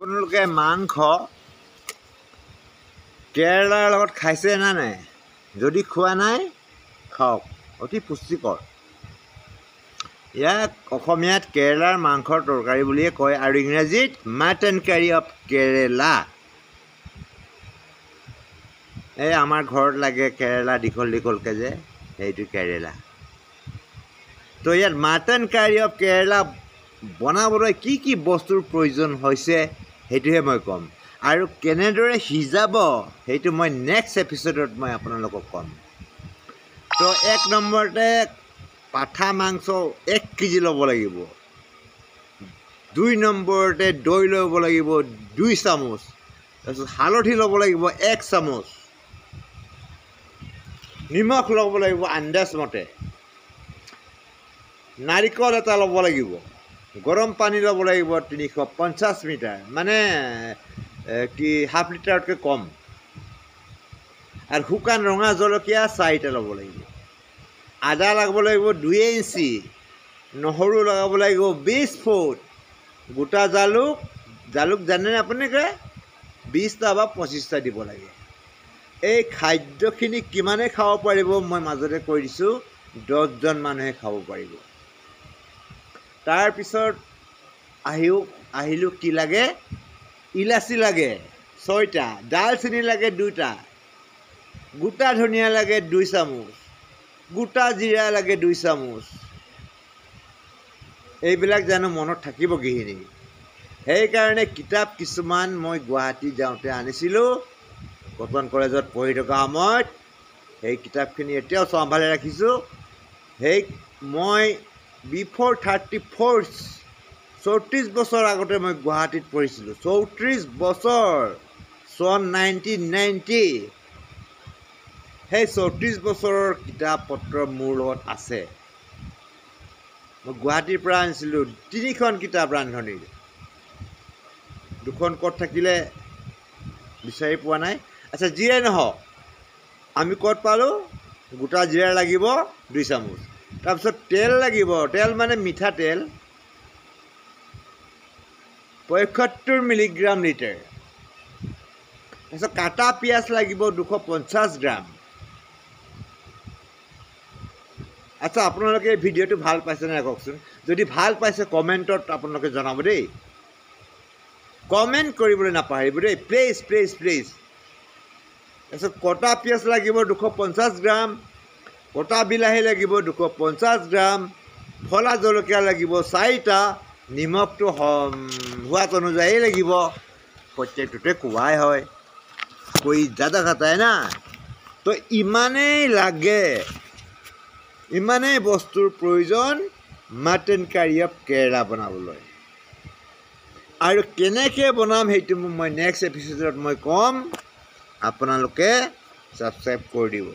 আপোনালোকে মাংস কেৰেলাৰ লগত খাইছে না নাই? যদি খোৱা নাই খাওক, অতি পুষ্টিকৰ। ইয়াক অসমীয়াত কেৰেলাৰ মাংসৰ তৰকাৰী বুলিয়ে কয় আৰু ইংৰাজীত মাটন কাৰী অফ কেৰেলা। এই আমাৰ ঘৰত লাগে কেৰেলা দীঘল দীঘলকৈ যে, সেইটো কেৰেলা। তো ইয়াত মাটন কাৰী অফ কেৰেলা বনাবলৈ কি কি বস্তুৰ প্ৰয়োজন হৈছে সেইটোহে মই ক'ম, আৰু কেনেদৰে সিজাব সেইটো মই নেক্সট এপিছ'ডত মই আপোনালোকক ক'ম। তো 1 নম্বৰতে পাঠা মাংস 1 কেজি ল'ব লাগিব। 2 নম্বৰতে দৈ ল'ব লাগিব 2 চামুচ। তাৰপিছত হালধি ল'ব লাগিব 1 চামুচ। নিমখ ল'ব লাগিব আন্দাজ মতে। নাৰিকল এটা ল'ব লাগিব। গৰম পানী ল'ব লাগিব 350 মিটাৰ, মানে কি ½ লিটাৰতকৈ কম। আৰু শুকান ৰঙা জলকীয়া 4টা ল'ব লাগিব। আদা লগাব লাগিব 2 ইঞ্চি। নহৰু লগাব লাগিব 20 ফুট। গোটা জালুক জানেনে আপোনালোকে? 20টা বা 25টা দিব লাগে। এই খাদ্যখিনি কিমানে খাব পাৰিব মই মাজতে কৈ দিছোঁ, 10জন মানুহে খাব পাৰিব। তাৰপিছত আহিলোঁ কি লাগে? ইলাচি লাগে 6টা, ডালচেনি লাগে 2টা, গোটা ধনিয়া লাগে 2 চামুচ, গোটা জিৰা লাগে 2 চামুচ। এইবিলাক জানো মনত থাকিব গৃহিণী? সেইকাৰণে কিতাপ কিছুমান মই গুৱাহাটী যাওঁতে আনিছিলোঁ, কটন কলেজত পঢ়ি থকা সময়ত। সেই কিতাপখিনি এতিয়াও চম্ভালি ৰাখিছোঁ। সেই মই বিফ'ৰ 34 বছৰ আগতে মই গুৱাহাটীত পঢ়িছিলোঁ। 34 বছৰ, চন 1990। সেই 34 বছৰৰ কিতাপ পত্ৰ মোৰ লগত আছে। মই গুৱাহাটীৰ পৰা আনিছিলোঁ 3খন কিতাপ ৰান্ধনীৰ। 2খন ক'ত থাকিলে বিচাৰি পোৱা নাই। আচ্ছা, যিয়ে নহওক, আমি ক'ত পালোঁ? গোটা জিৰা লাগিব 2 চামুচ। তাৰপিছত তেল লাগিব, তেল মানে মিঠাতেল 75 মিলিগ্ৰাম লিটাৰ। তাৰপিছত কাটা পিঁয়াজ লাগিব 250 গ্ৰাম। আচ্ছা, আপোনালোকে এই ভিডিঅ'টো ভাল পাইছেনে কওকচোন? যদি ভাল পাইছে কমেণ্টত আপোনালোকে জনাব দেই। কমেণ্ট কৰিবলৈ নাপাহৰিব দেই, প্লিজ প্লিজ প্লিজ। তাৰপিছত কটা পিঁয়াজ লাগিব 250 গ্ৰাম, কটা বিলাহী লাগিব 250 গ্ৰাম, ফলা জলকীয়া লাগিব 4টা, নিমখটো সোৱাদ অনুযায়ী লাগিব। প্ৰত্যেকটোতে কোৱাই হয়, কৈ ज़्यादा खाता है না। তো ইমানেই লাগে, ইমানেই বস্তুৰ প্ৰয়োজন মাটন কাৰী অফ কেৰেলা বনাবলৈ। আৰু কেনেকৈ বনাম সেইটো মই নেক্সট এপিছ'ডত মই ক'ম। আপোনালোকে ছাবস্ক্ৰাইব কৰি দিব।